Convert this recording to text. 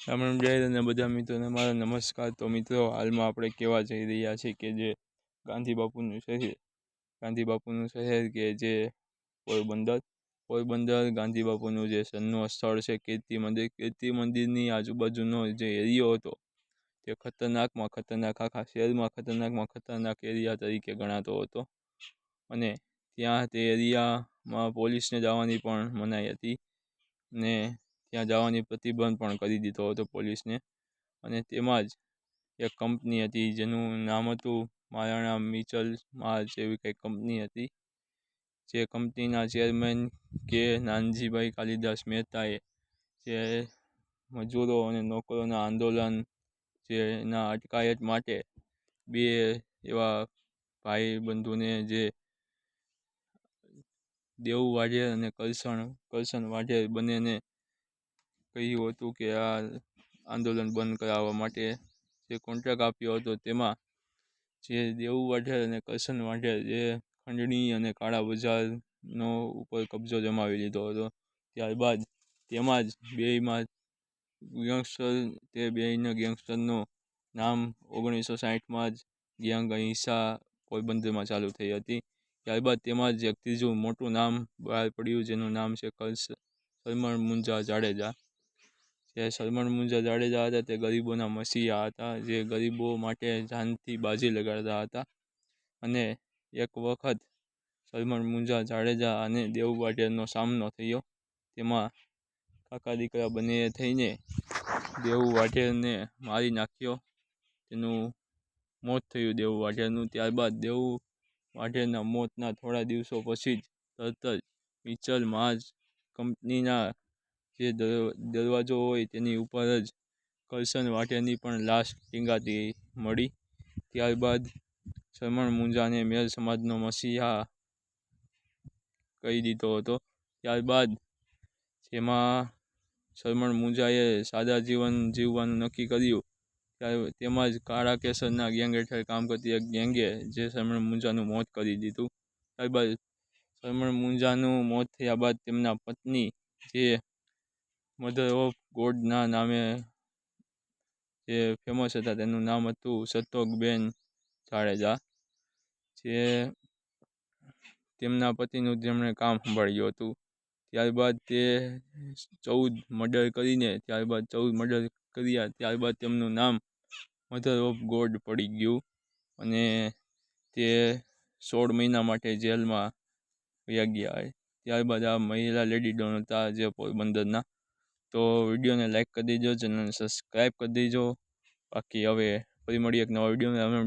રામ રામ જય અને બધા મિત્રોને મારા નમસ્કાર। તો મિત્રો, હાલમાં આપણે કહેવા જઈ રહ્યા છીએ કે જે ગાંધી બાપુનું શહેર કે જે પોરબંદર ગાંધી બાપુનું જે સન્નું સ્થળ છે કીર્તિ મંદિરની આજુબાજુનો જે એરિયો હતો તે ખતરનાકમાં ખતરનાક, આખા શહેરમાં ખતરનાક એરિયા તરીકે ગણાતો હતો। અને ત્યાં તે એરિયામાં પોલીસને જવાની પણ મનાઈ હતી ને ત્યાં જવાની પ્રતિબંધ પણ કરી દીધો હતો પોલીસને। અને તેમાં જ એક કંપની હતી જેનું નામ હતું મહારાણા મિચલ માર્ચ એવી કંઈક કંપની હતી। જે કંપનીના ચેરમેન કે નાનજીભાઈ કાલિદાસ મહેતાએ જે મજૂરો અને નોકરોના આંદોલન જેના અટકાયત માટે બે એવા ભાઈ બંધુને જે દેવુ વાઢેર અને કરશન વાઢેર બંનેને કહ્યું હતું કે આ આંદોલન બંધ કરાવવા માટે જે કોન્ટ્રાક્ટ આપ્યો હતો તેમાં જે દેવુ વાઢેર અને કરશન વાઢેર જે ખંડણી અને કાળા બજારનો ઉપર કબજો જમાવી લીધો હતો। ત્યારબાદ તેમાં જ બેયના ગેંગસ્ટરનું નામ 1960માં જ ગેંગ અહિંસા પોરબંદરમાં ચાલુ થઈ હતી। ત્યારબાદ તેમાં જ એક ત્રીજું મોટું નામ બહાર પડ્યું જેનું નામ છે સરમણ મુંજા જાડેજા। જે સરમણ મુંજા જાડેજા હતા તે ગરીબોના મસીહા હતા, જે ગરીબો માટે જાનથી બાજી લગાડતા હતા। અને એક વખત સરમણ મુંજા જાડેજા અને દેવુ વાઢેરનો સામનો થયો, તેમાં કાકા દીકરા બંનેએ થઈને દેવુ વાઢેરને મારી નાખ્યો, તેનું મોત થયું દેવુ વાઢેરનું। ત્યારબાદ દેવુ વાઢેરના મોતના થોડા દિવસો પછી જ તરત જ મિચલ માર્ચ કંપનીના જે દરવાજો હોય તેની ઉપર જ કરશન વાઢેરની પણ લાશ ટીંગાતી મળી। ત્યારબાદ સરમણ મુંજાને મેર સમાજનો મસીહા કહી દીધો હતો। ત્યારબાદ જેમાં સરમણ મુંજાએ સાદા જીવન જીવવાનું નક્કી કર્યું, તેમાં જ કાળા કેસરના ગેંગ હેઠળ કામ કરતી એક ગેંગે જે સરમણ મુંજાનું મોત કરી દીધું। ત્યારબાદ સરમણ મુંજાનું મોત થયા બાદ તેમના પત્ની જે મધર ઓફ ગોડના નામે જે ફેમસ હતા તેનું નામ હતું સંતોકબેન જાડેજા। જે તેમના પતિનું જેમણે કામ સંભાળ્યું હતું। ત્યારબાદ તે 14 મર્ડર કર્યા, ત્યારબાદ તેમનું નામ મધર ઓફ ગોડ પડી ગયું અને તે 16 મહિના માટે જેલમાં વયા ગયા। ત્યારબાદ આ મહિલા લેડી ડોન હતા જે પોરબંદરના। તો વિડીયોને લાઈક કરી દેજો, ચેનલને સબસ્ક્રાઈબ કરી દેજો। બાકી હવે ફરી મળીએ એક નવા વિડીયોમાં।